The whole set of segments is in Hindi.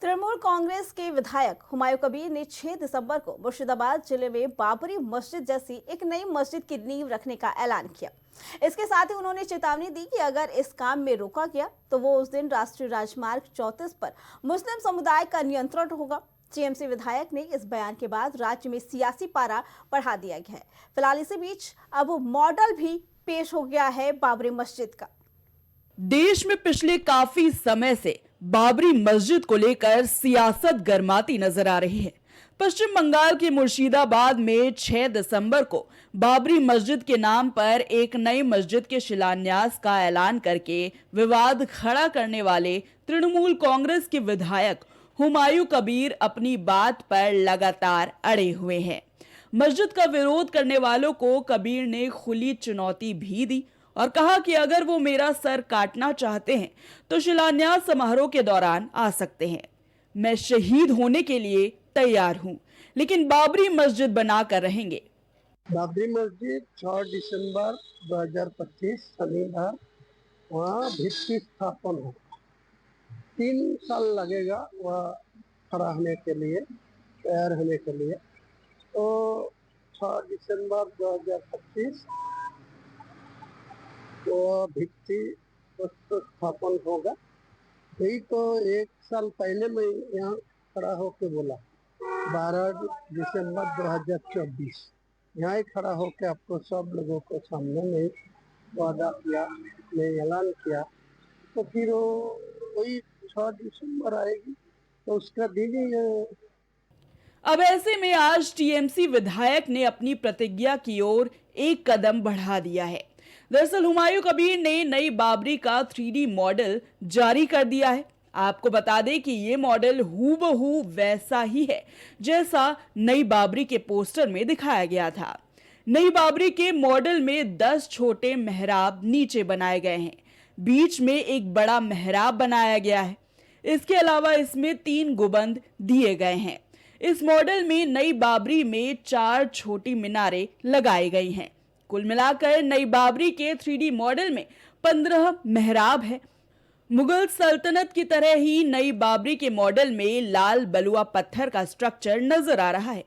तृणमूल कांग्रेस के विधायक हुमायूं कबीर ने 6 दिसंबर को मुर्शिदाबाद जिले में बाबरी मस्जिद जैसी एक नई मस्जिद की नींव रखने का ऐलान किया। इसके साथ ही उन्होंने चेतावनी दी कि अगर इस काम में रोका गया तो वो उस दिन राष्ट्रीय राजमार्ग 34 पर मुस्लिम समुदाय का नियंत्रण होगा। टीएमसी विधायक ने इस बयान के बाद राज्य में सियासी पारा बढ़ा दिया गया है। फिलहाल इसी बीच अब मॉडल भी पेश हो गया है बाबरी मस्जिद का। देश में पिछले काफी समय से बाबरी मस्जिद को लेकर सियासत गर्माती नजर आ रही है। पश्चिम बंगाल के मुर्शिदाबाद में 6 दिसंबर को बाबरी मस्जिद के नाम पर एक नई मस्जिद के शिलान्यास का ऐलान करके विवाद खड़ा करने वाले तृणमूल कांग्रेस के विधायक हुमायूं कबीर अपनी बात पर लगातार अड़े हुए हैं। मस्जिद का विरोध करने वालों को कबीर ने खुली चुनौती भी दी और कहा कि अगर वो मेरा सर काटना चाहते हैं तो शिलान्यास समारोह के दौरान आ सकते हैं। मैं शहीद होने के लिए तैयार हूं, लेकिन बाबरी मस्जिद बनाकर रहेंगे। बाबरी मस्जिद 6 दिसंबर 2025 शनिवार वहाँ भित्ति स्थापन होगा। 3 साल लगेगा वह खड़ा होने के लिए, तैयार होने के लिए। तो 6 दिसंबर 2025 तो भित्ति स्थापन होगा। यही तो 1 साल पहले मैं यहाँ खड़ा होके बोला 12 दिसंबर 2024 यहाँ ही खड़ा होके आपको सब लोगों को सामने में वादा किया, मैं ऐलान किया। तो फिर वही 6 दिसंबर आएगी तो उसका दिन ही अब ऐसे में आज टीएमसी विधायक ने अपनी प्रतिज्ञा की ओर एक कदम बढ़ा दिया है। दरअसल हुमायूं कबीर ने नई बाबरी का 3D मॉडल जारी कर दिया है। आपको बता दें कि ये मॉडल हूबहू वैसा ही है जैसा नई बाबरी के पोस्टर में दिखाया गया था। नई बाबरी के मॉडल में 10 छोटे मेहराब नीचे बनाए गए हैं, बीच में एक बड़ा मेहराब बनाया गया है। इसके अलावा इसमें 3 गुंबद दिए गए हैं। इस मॉडल में नई बाबरी में 4 छोटी मीनारें लगाई गई हैं। कुल मिलाकर नई बाबरी के 3D मॉडल में 15 मेहराब है। मुगल सल्तनत की तरह ही नई बाबरी के मॉडल में लाल बलुआ पत्थर का स्ट्रक्चर नजर आ रहा है।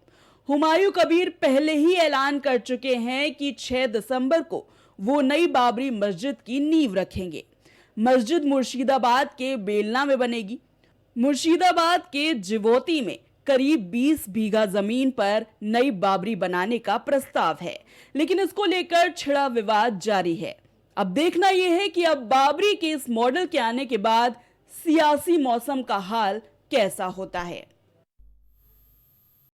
हुमायूं कबीर पहले ही ऐलान कर चुके हैं कि 6 दिसंबर को वो नई बाबरी मस्जिद की नींव रखेंगे। मस्जिद मुर्शिदाबाद के बेलना में बनेगी। मुर्शिदाबाद के जिवोती में करीब 20 बीघा जमीन पर नई बाबरी बनाने का प्रस्ताव है, लेकिन इसको लेकर छिड़ा विवाद जारी है। अब देखना यह है कि अब बाबरी के इस मॉडल के आने के बाद सियासी मौसम का हाल कैसा होता है।